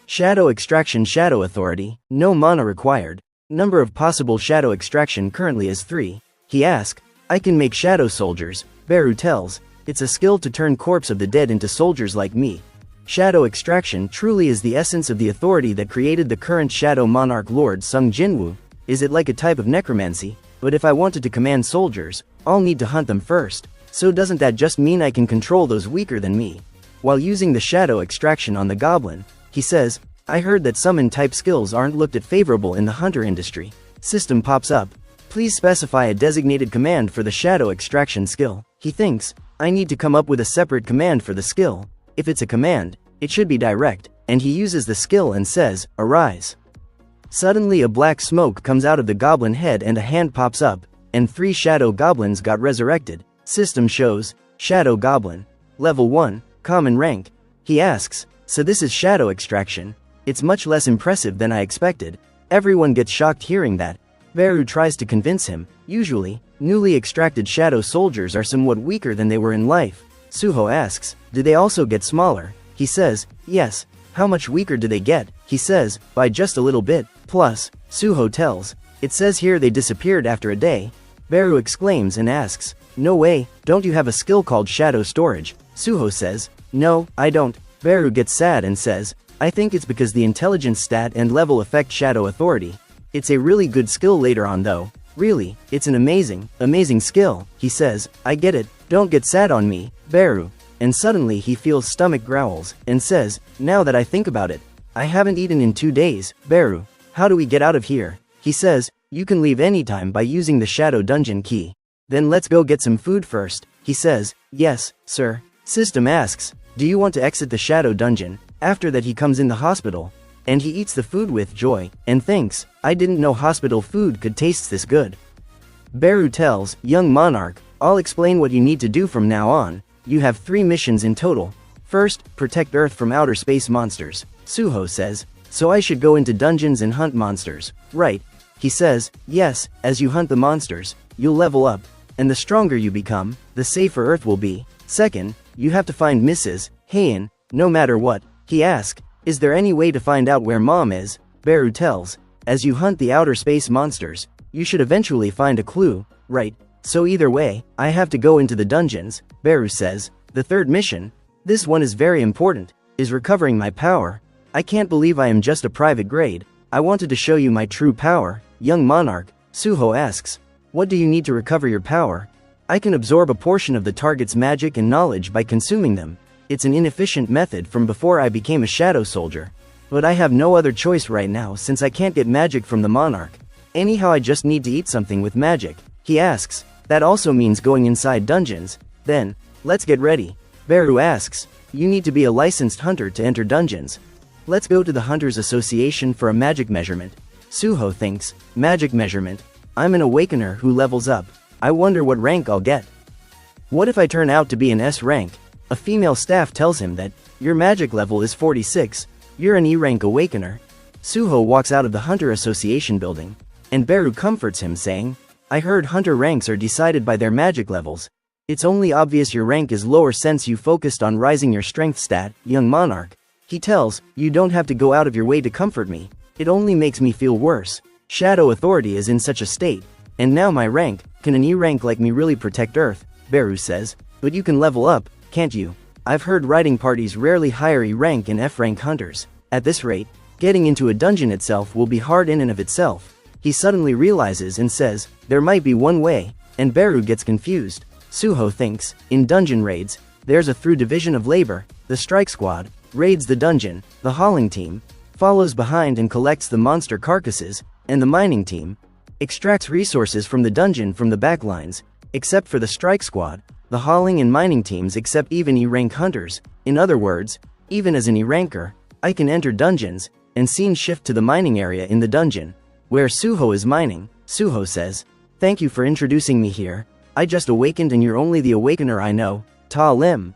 Shadow Extraction Shadow Authority, no mana required. Number of possible shadow extraction currently is 3. He asks, "I can make shadow soldiers." Beru tells, "It's a skill to turn corpse of the dead into soldiers like me." Shadow extraction truly is the essence of the authority that created the current Shadow Monarch Lord Sung Jinwoo. Is it like a type of necromancy? But if I wanted to command soldiers, I'll need to hunt them first. So doesn't that just mean I can control those weaker than me? While using the shadow extraction on the goblin, he says, "I heard that summon type skills aren't looked at favorable in the hunter industry." System pops up. "Please specify a designated command for the shadow extraction skill." He thinks, "I need to come up with a separate command for the skill. If it's a command, it should be direct," and he uses the skill and says, "Arise." Suddenly a black smoke comes out of the goblin head and a hand pops up, and 3 shadow goblins got resurrected. System shows, Shadow Goblin. Level 1, common rank. He asks, "So this is shadow extraction? It's much less impressive than I expected." Everyone gets shocked hearing that. Beru tries to convince him. Usually, newly extracted shadow soldiers are somewhat weaker than they were in life. Suho asks, do they also get smaller? He says, yes. How much weaker do they get? He says, by just a little bit. Plus, Suho tells, it says here they disappeared after a day. Beru exclaims and asks, no way, don't you have a skill called shadow storage? Suho says, no, I don't. Beru gets sad and says, I think it's because the intelligence stat and level affect shadow authority. It's a really good skill later on though. Really, it's an amazing skill. He says, I get it, don't get sad on me, Beru. And suddenly he feels stomach growls, and says, now that I think about it, I haven't eaten in 2 days, Beru. How do we get out of here? He says, you can leave anytime by using the shadow dungeon key. Then let's go get some food first. He says, yes, sir. System asks, do you want to exit the shadow dungeon? After that he comes in the hospital. And he eats the food with joy, and thinks, I didn't know hospital food could taste this good. Beru tells, young monarch, I'll explain what you need to do from now on. You have 3 missions in total. First, protect Earth from outer space monsters. Suho says, so I should go into dungeons and hunt monsters, right? He says, yes, as you hunt the monsters, you'll level up, and the stronger you become, the safer Earth will be. Second, you have to find Mrs. Heian, no matter what. He asks, is there any way to find out where Mom is? Beru tells, as you hunt the outer space monsters, you should eventually find a clue, right? So either way, I have to go into the dungeons, Beru says. The third mission, this one is very important, is recovering my power. I can't believe I am just a private grade. I wanted to show you my true power, young monarch. Suho asks, what do you need to recover your power? I can absorb a portion of the target's magic and knowledge by consuming them. It's an inefficient method from before I became a shadow soldier. But I have no other choice right now since I can't get magic from the monarch. Anyhow I just need to eat something with magic. He asks, that also means going inside dungeons. Then, let's get ready. Beru asks, you need to be a licensed hunter to enter dungeons. Let's go to the Hunters Association for a magic measurement. Suho thinks, magic measurement? I'm an awakener who levels up. I wonder what rank I'll get. What if I turn out to be an S rank? A female staff tells him that, your magic level is 46, you're an E rank awakener. Suho walks out of the Hunter Association building, and Beru comforts him saying, I heard hunter ranks are decided by their magic levels. It's only obvious your rank is lower since you focused on rising your strength stat, young monarch. He tells, you don't have to go out of your way to comfort me. It only makes me feel worse. Shadow authority is in such a state. And now my rank, can an E rank like me really protect Earth? Beru says, but you can level up, can't you? I've heard raiding parties rarely hire E rank and F rank hunters. At this rate, getting into a dungeon itself will be hard in and of itself. He suddenly realizes and says, there might be one way, and Beru gets confused. Suho thinks, in dungeon raids, there's a through division of labor. The strike squad raids the dungeon, the hauling team follows behind and collects the monster carcasses, and the mining team extracts resources from the dungeon from the backlines. Except for the strike squad, the hauling and mining teams accept even E-rank hunters. In other words, even as an E-ranker, I can enter dungeons, and scene shift to the mining area in the dungeon, where Suho is mining. Suho says, thank you for introducing me here. I just awakened and you're only the awakener I know, Ta Lim.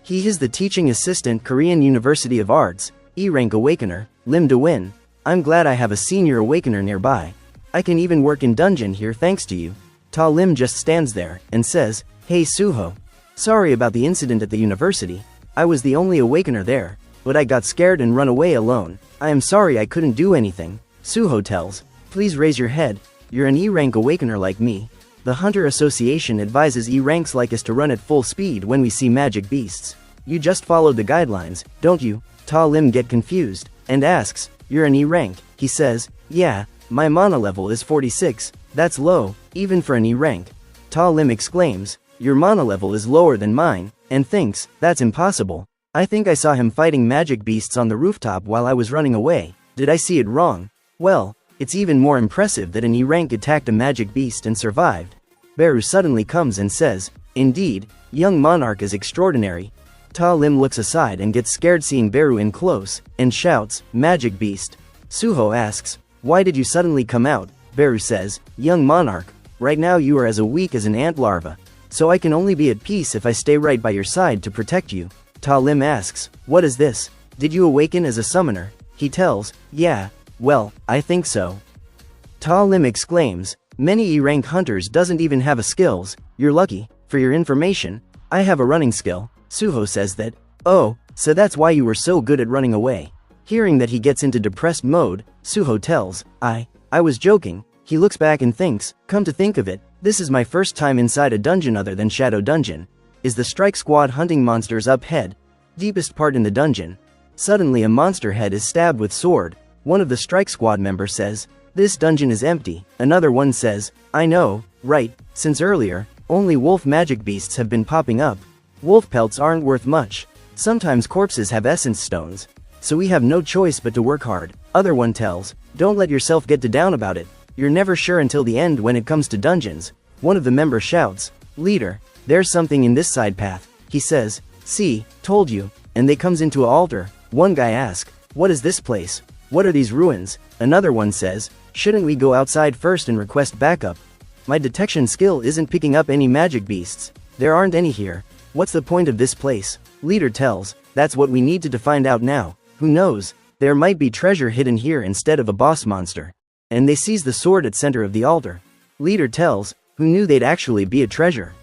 He is the teaching assistant Korean University of Arts, E-rank awakener, Lim De-win. I'm glad I have a senior awakener nearby. I can even work in dungeon here thanks to you. Ta Lim just stands there, and says, hey Suho. Sorry about the incident at the university. I was the only awakener there, but I got scared and run away alone. I am sorry I couldn't do anything. Suho tells, please raise your head, you're an E-rank awakener like me. The Hunter Association advises E-ranks like us to run at full speed when we see magic beasts. You just followed the guidelines, don't you? Ta Lim get confused, and asks, you're an E-rank? He says, yeah, my mana level is 46, that's low, even for an E-rank. Ta Lim exclaims, your mana level is lower than mine, and thinks, that's impossible. I think I saw him fighting magic beasts on the rooftop while I was running away. Did I see it wrong? Well, it's even more impressive that an E-rank attacked a magic beast and survived. Beru suddenly comes and says, indeed, young monarch is extraordinary. Ta Lim looks aside and gets scared seeing Beru in close, and shouts, magic beast. Suho asks, why did you suddenly come out? Beru says, young monarch, right now you are as weak as an ant larva. So I can only be at peace if I stay right by your side to protect you. Ta Lim asks, what is this? Did you awaken as a summoner? He tells, yeah, Well, I think so. Ta Lim exclaims, many E-rank hunters doesn't even have a skills, you're lucky. For your information, I have a running skill. Suho says that. Oh, so that's why you were so good at running away. Hearing that he gets into depressed mode, Suho tells, I was joking. He looks back and thinks, come to think of it, this is my first time inside a dungeon other than Shadow Dungeon. Is the strike squad hunting monsters up head? Deepest part in the dungeon. Suddenly a monster head is stabbed with sword. One of the strike squad members says, this dungeon is empty. Another one says, I know, right, since earlier, only wolf magic beasts have been popping up. Wolf pelts aren't worth much. Sometimes corpses have essence stones. So we have no choice but to work hard. Other one tells, don't let yourself get down about it. You're never sure until the end when it comes to dungeons. One of the members shouts, leader, there's something in this side path. He says, see, told you. And they comes into an altar. One guy asks, what is this place? What are these ruins? Another one says, shouldn't we go outside first and request backup? My detection skill isn't picking up any magic beasts. There aren't any here. What's the point of this place? Leader tells, that's what we need to find out now. Who knows? There might be treasure hidden here instead of a boss monster. And they seize the sword at center of the altar. Leader tells, who knew they'd actually be a treasure?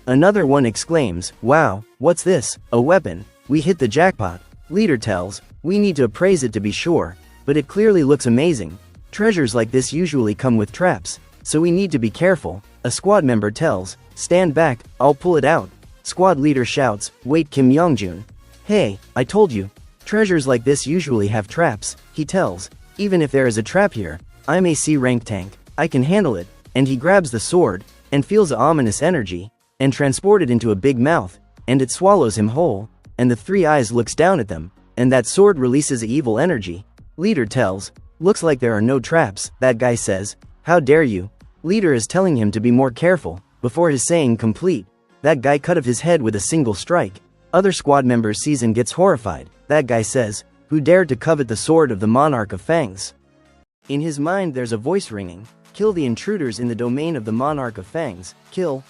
Another one exclaims, wow, what's this? A weapon. We hit the jackpot. Leader tells, we need to appraise it to be sure, but it clearly looks amazing. Treasures like this usually come with traps, so we need to be careful. A squad member tells, stand back, I'll pull it out. Squad leader shouts, wait Kim Yongjun. Hey, I told you. Treasures like this usually have traps, he tells. Even if there is a trap here, I'm a C-rank tank. I can handle it. And he grabs the sword, and feels a ominous energy, and transported into a big mouth, and it swallows him whole, and the three eyes looks down at them, and that sword releases a evil energy. Leader tells, looks like there are no traps. That guy says, how dare you? Leader is telling him to be more careful. Before his saying complete, that guy cut off his head with a single strike. Other squad members sees and gets horrified. That guy says, who dared to covet the sword of the monarch of fangs? In his mind there's a voice ringing, kill the intruders in the domain of the monarch of fangs, kill,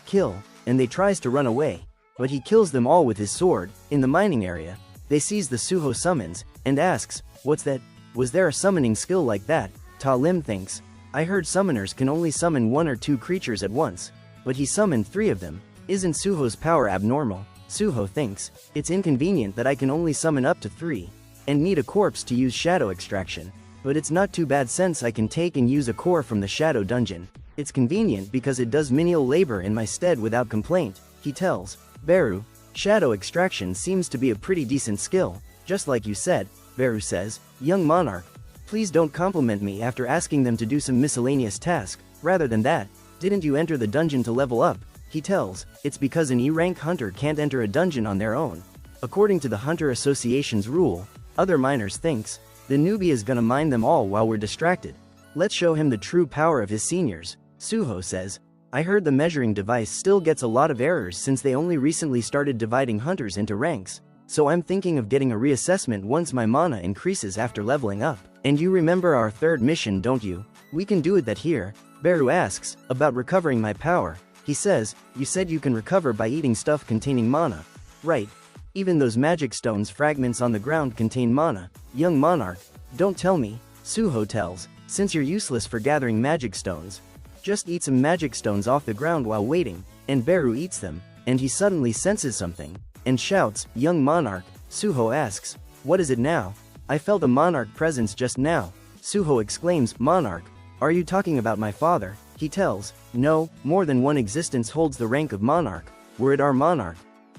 and they tries to run away. But he kills them all with his sword. In the mining area, they seize the Suho summons, and asks, what's that? Was there a summoning skill like that? Ta Lim thinks, I heard summoners can only summon 1 or 2 creatures at once, but he summoned 3 of them. Isn't Suho's power abnormal? Suho thinks, it's inconvenient that I can only summon up to 3, and need a corpse to use shadow extraction. But it's not too bad since I can take and use a core from the shadow dungeon. It's convenient because it does menial labor in my stead without complaint, he tells. Beru, shadow extraction seems to be a pretty decent skill, just like you said, Beru says. Young monarch, please don't compliment me after asking them to do some miscellaneous task. Rather than that, didn't you enter the dungeon to level up? He tells, it's because an E-rank hunter can't enter a dungeon on their own. According to the Hunter Association's rule, other miners thinks, the newbie is gonna mine them all while we're distracted. Let's show him the true power of his seniors. Suho says, I heard the measuring device still gets a lot of errors since they only recently started dividing hunters into ranks. So I'm thinking of getting a reassessment once my mana increases after leveling up. And you remember our 3rd mission, don't you? We can do it that here. Beru asks, about recovering my power. He says, you said you can recover by eating stuff containing mana. Right. Even those magic stones fragments on the ground contain mana. Young monarch, don't tell me. Suho tells, since you're useless for gathering magic stones, just eat some magic stones off the ground while waiting. And Beru eats them, and he suddenly senses something, and shouts, young monarch. Suho asks, what is it now? I felt a monarch presence just now. Suho exclaims, monarch, are you talking about my father? He tells, no, more than one existence holds the rank of monarch. Were it our monarch,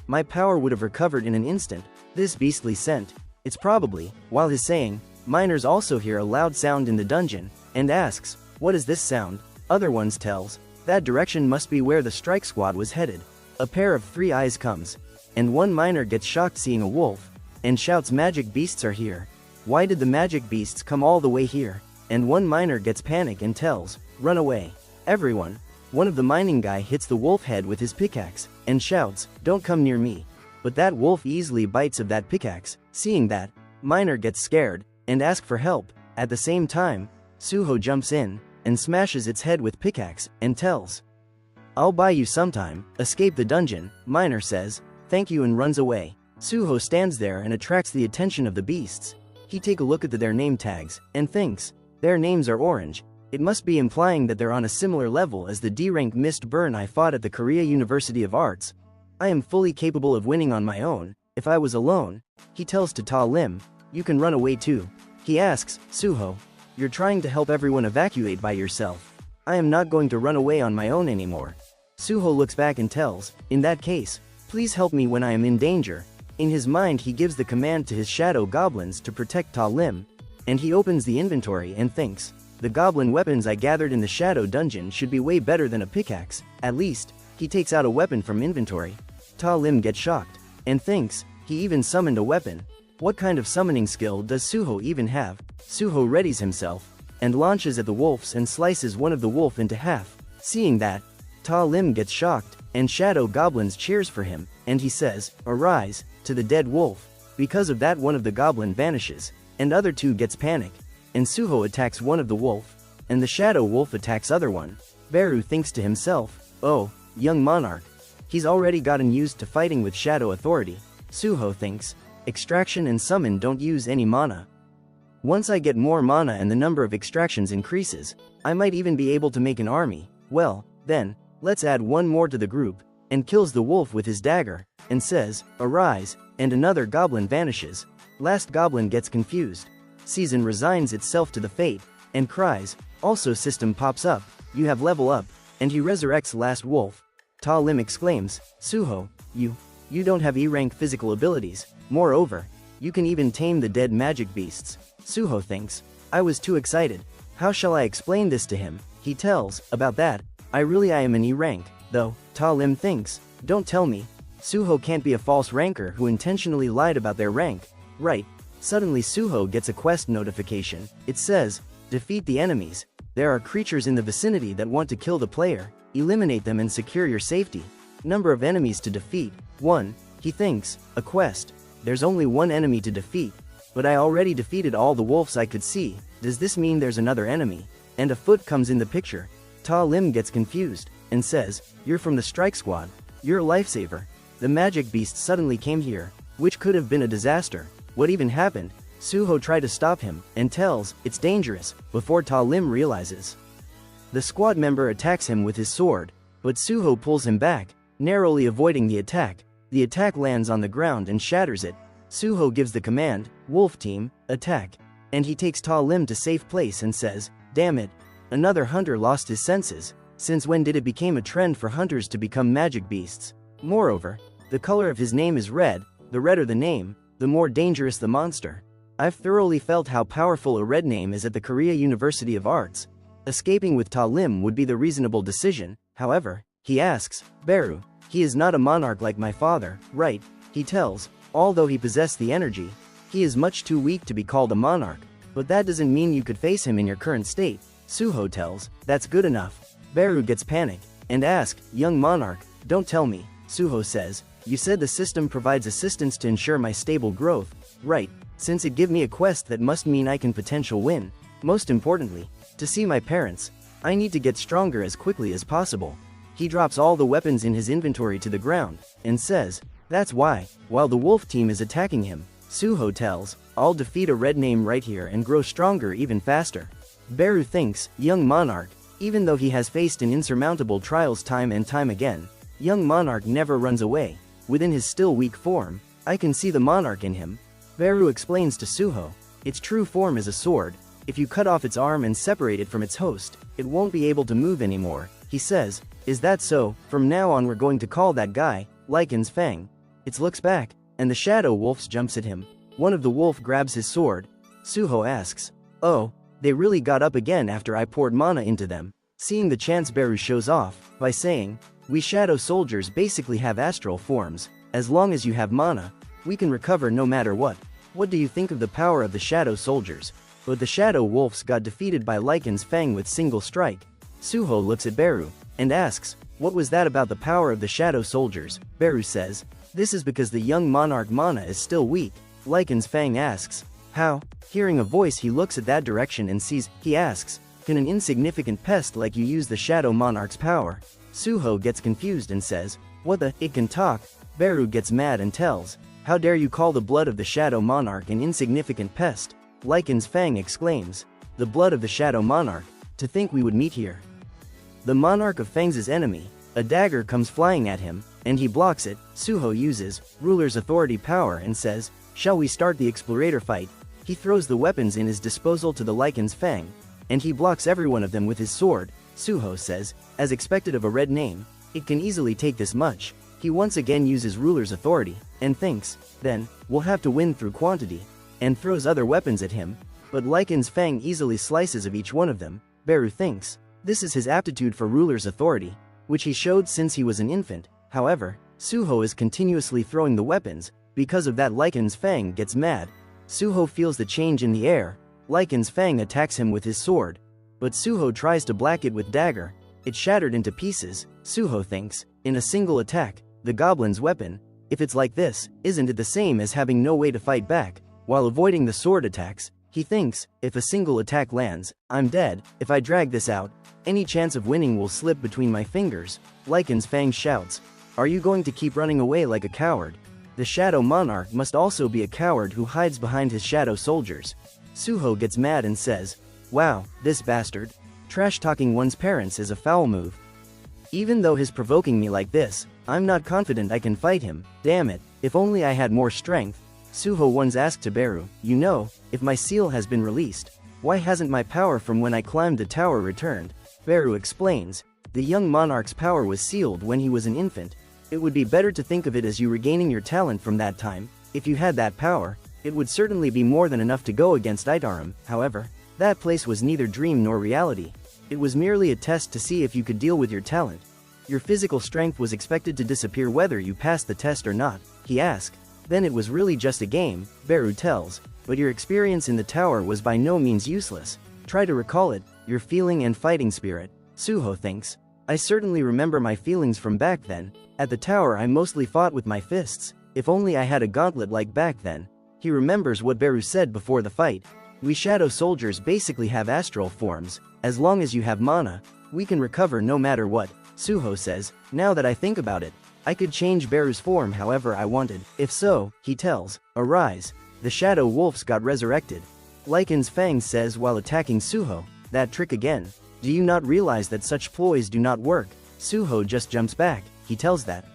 my power would have recovered in an instant. This beastly scent. It's probably, while he's saying, miners also hear a loud sound in the dungeon, and asks, what is this sound? Other ones tells, that direction must be where the strike squad was headed. A pair of 3 eyes comes, and one miner gets shocked seeing a wolf, and shouts magic beasts are here. Why did the magic beasts come all the way here? And one miner gets panic and tells, run away. Everyone. One of the mining guy hits the wolf head with his pickaxe, and shouts, don't come near me. But that wolf easily bites of that pickaxe. Seeing that, miner gets scared, and asks for help. At the same time, Suho jumps in, and smashes its head with pickaxe, and tells, I'll buy you sometime. Escape the dungeon. Miner says, thank you and runs away. Suho stands there and attracts the attention of the beasts. He take a look at their name tags, and thinks, their names are orange. It must be implying that they're on a similar level as the D-rank Mist Burn I fought at the Korea University of Arts. I am fully capable of winning on my own. If I was alone, he tells to Ta Lim, you can run away too. He asks, Suho, you're trying to help everyone evacuate by yourself. I am not going to run away on my own anymore. Suho looks back and tells, in that case, please help me when I am in danger. In his mind he gives the command to his shadow goblins to protect Ta Lim, and he opens the inventory and thinks, the goblin weapons I gathered in the shadow dungeon should be way better than a pickaxe. At least, he takes out a weapon from inventory. Ta Lim gets shocked, and thinks, he even summoned a weapon. What kind of summoning skill does Suho even have? Suho readies himself, and launches at the wolves and slices one of the wolf into half. Seeing that, Ta Lim gets shocked, and shadow goblins cheers for him, and he says, arise, to the dead wolf. Because of that one of the goblin vanishes, and other two gets panic, and Suho attacks one of the wolf, and the shadow wolf attacks other one. Beru thinks to himself, oh, young monarch. He's already gotten used to fighting with shadow authority. Suho thinks, extraction and summon don't use any mana. Once I get more mana and the number of extractions increases, I might even be able to make an army. Well, then, let's add one more to the group, and kills the wolf with his dagger, and says, arise, and another goblin vanishes. Last goblin gets confused. Season resigns itself to the fate, and cries, also system pops up, you have level up, and he resurrects last wolf. Ta Lim exclaims, Suho, you don't have E-rank physical abilities, moreover, you can even tame the dead magic beasts. Suho thinks, I was too excited, how shall I explain this to him? He tells, about that, I am an E-rank, though. Ta Lim thinks, don't tell me. Suho can't be a false ranker who intentionally lied about their rank, right? Suddenly Suho gets a quest notification. It says, defeat the enemies. There are creatures in the vicinity that want to kill the player. Eliminate them and secure your safety. Number of enemies to defeat, 1. He thinks, a quest. There's only one enemy to defeat. But I already defeated all the wolves I could see. Does this mean there's another enemy? And a foot comes in the picture. Ta Lim gets confused, and says, you're from the strike squad. You're a lifesaver. The magic beast suddenly came here, which could have been a disaster. What even happened? Suho tried to stop him, and tells, it's dangerous, before Ta Lim realizes. The squad member attacks him with his sword, but Suho pulls him back, narrowly avoiding the attack. The attack lands on the ground and shatters it. Suho gives the command, Wolf Team, attack, and he takes Ta Lim to safe place and says, damn it. Another hunter lost his senses. Since when did it become a trend for hunters to become magic beasts? Moreover, the color of his name is red. The redder the name, the more dangerous the monster. I've thoroughly felt how powerful a red name is at the Korea University of Arts. Escaping with Ta Lim would be the reasonable decision. However, he asks, Beru, he is not a monarch like my father, right? He tells, although he possessed the energy, he is much too weak to be called a monarch. But that doesn't mean you could face him in your current state. Suho tells, that's good enough. Beru gets panicked, and asks, young monarch, don't tell me. Suho says, you said the system provides assistance to ensure my stable growth, right? Since it give me a quest that must mean I can potential win. Most importantly, to see my parents, I need to get stronger as quickly as possible. He drops all the weapons in his inventory to the ground, and says, that's why, while the wolf team is attacking him, Suho tells, I'll defeat a red name right here and grow stronger even faster. Beru thinks, young monarch, even though he has faced an insurmountable trials time and time again, young monarch never runs away. Within his still weak form, I can see the monarch in him. Beru explains to Suho, its true form is a sword. If you cut off its arm and separate it from its host, it won't be able to move anymore. He says, is that so? From now on we're going to call that guy, Lycan's Fang. It looks back, and the shadow wolves jumps at him. One of the wolf grabs his sword. Suho asks, oh, they really got up again after I poured mana into them. Seeing the chance, Beru shows off, by saying, we shadow soldiers basically have astral forms. As long as you have mana, we can recover no matter what. What do you think of the power of the shadow soldiers? But the shadow wolves got defeated by Lycan's Fang with single strike. Suho looks at Beru, and asks, what was that about the power of the shadow soldiers? Beru says, this is because the young monarch mana is still weak. Lycan's Fang asks, how? Hearing a voice, he looks at that direction and sees, he asks, can an insignificant pest like you use the shadow monarch's power? Suho gets confused and says, what the, it can talk? Beru gets mad and tells, "How dare you call the blood of the Shadow Monarch an insignificant pest?" Lycan's Fang exclaims. "The blood of the Shadow Monarch? To think we would meet here." The monarch of Fang's enemy, a dagger comes flying at him, and he blocks it. Suho uses ruler's authority power and says, "Shall we start the explorator fight?" He throws the weapons in his disposal to the Lycan's Fang, and he blocks every one of them with his sword. Suho says, as expected of a red name, "It can easily take this much." He once again uses ruler's authority, and thinks, "Then, we'll have to win through quantity," and throws other weapons at him, but Lycan's Fang easily slices of each one of them. Beru thinks, this is his aptitude for ruler's authority, which he showed since he was an infant. However, Suho is continuously throwing the weapons. Because of that, Lycan's Fang gets mad. Suho feels the change in the air. Lycan's Fang attacks him with his sword, but Suho tries to block it with dagger. It shattered into pieces. Suho thinks, in a single attack, the goblin's weapon, if it's like this, isn't it the same as having no way to fight back? While avoiding the sword attacks, he thinks, if a single attack lands, I'm dead. If I drag this out, any chance of winning will slip between my fingers. Lycan's Fang shouts, "Are you going to keep running away like a coward?" The Shadow Monarch must also be a coward who hides behind his shadow soldiers. Suho gets mad and says, "Wow, this bastard. Trash-talking one's parents is a foul move. Even though he's provoking me like this, I'm not confident I can fight him. Damn it, if only I had more strength." Suho once asked to Beru, "You know, if my seal has been released, why hasn't my power from when I climbed the tower returned?" Beru explains, "The young monarch's power was sealed when he was an infant. It would be better to think of it as you regaining your talent from that time. If you had that power, it would certainly be more than enough to go against Itaram. However, that place was neither dream nor reality. It was merely a test to see if you could deal with your talent. Your physical strength was expected to disappear whether you passed the test or not." He asked, "Then it was really just a game," Beru tells, "but your experience in the tower was by no means useless. Try to recall it, your feeling and fighting spirit." Suho thinks, "I certainly remember my feelings from back then. At the tower I mostly fought with my fists. If only I had a gauntlet like back then." He remembers what Beru said before the fight. "We shadow soldiers basically have astral forms. As long as you have mana, we can recover no matter what." Suho says, "Now that I think about it, I could change Beru's form however I wanted. If so," he tells, "arise." The shadow wolves got resurrected. Lycan's Fang says while attacking Suho, "That trick again. Do you not realize that such ploys do not work?" Suho just jumps back. He tells that,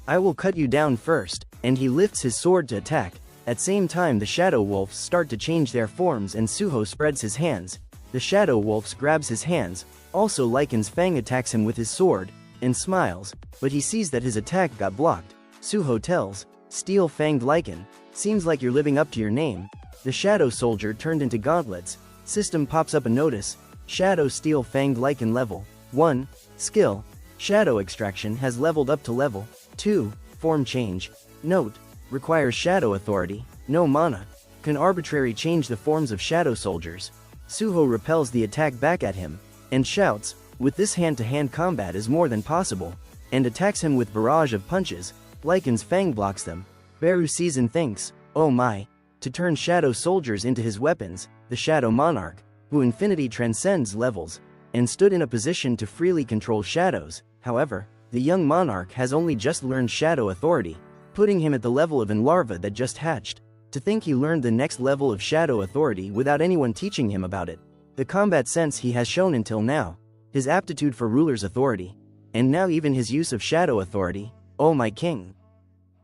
"I will cut you down first," and he lifts his sword to attack. At same time the shadow wolves start to change their forms and Suho spreads his hands. The shadow wolves grabs his hands. Also Lycan's Fang attacks him with his sword, and smiles, but he sees that his attack got blocked. Suho tells, "Steel-fanged Lycan, seems like you're living up to your name." The shadow soldier turned into gauntlets. System pops up a notice, Shadow Steel-fanged Lycan level 1, skill, Shadow Extraction has leveled up to level 2, form change. Note, requires shadow authority, no mana, can arbitrarily change the forms of shadow soldiers. Suho repels the attack back at him, and shouts, "With this hand-to-hand combat is more than possible," and attacks him with barrage of punches. Lycan's Fang blocks them. Beru sees and thinks, "Oh my," to turn shadow soldiers into his weapons. The Shadow Monarch, who infinity transcends levels, and stood in a position to freely control shadows. However, the young monarch has only just learned shadow authority, putting him at the level of an larva that just hatched. To think he learned the next level of shadow authority without anyone teaching him about it. The combat sense he has shown until now, his aptitude for ruler's authority, and now even his use of shadow authority. Oh my king.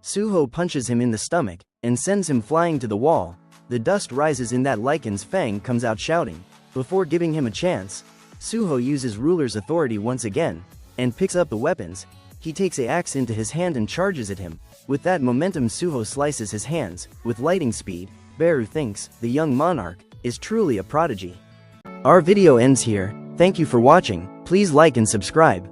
Suho punches him in the stomach, and sends him flying to the wall. The dust rises in that Lycan's Fang comes out shouting. Before giving him a chance, Suho uses ruler's authority once again, and picks up the weapons. He takes an axe into his hand and charges at him. With that momentum Suho slices his hands, with lightning speed. Beru thinks, the young monarch, is truly a prodigy. Our video ends here. Thank you for watching. Please like and subscribe.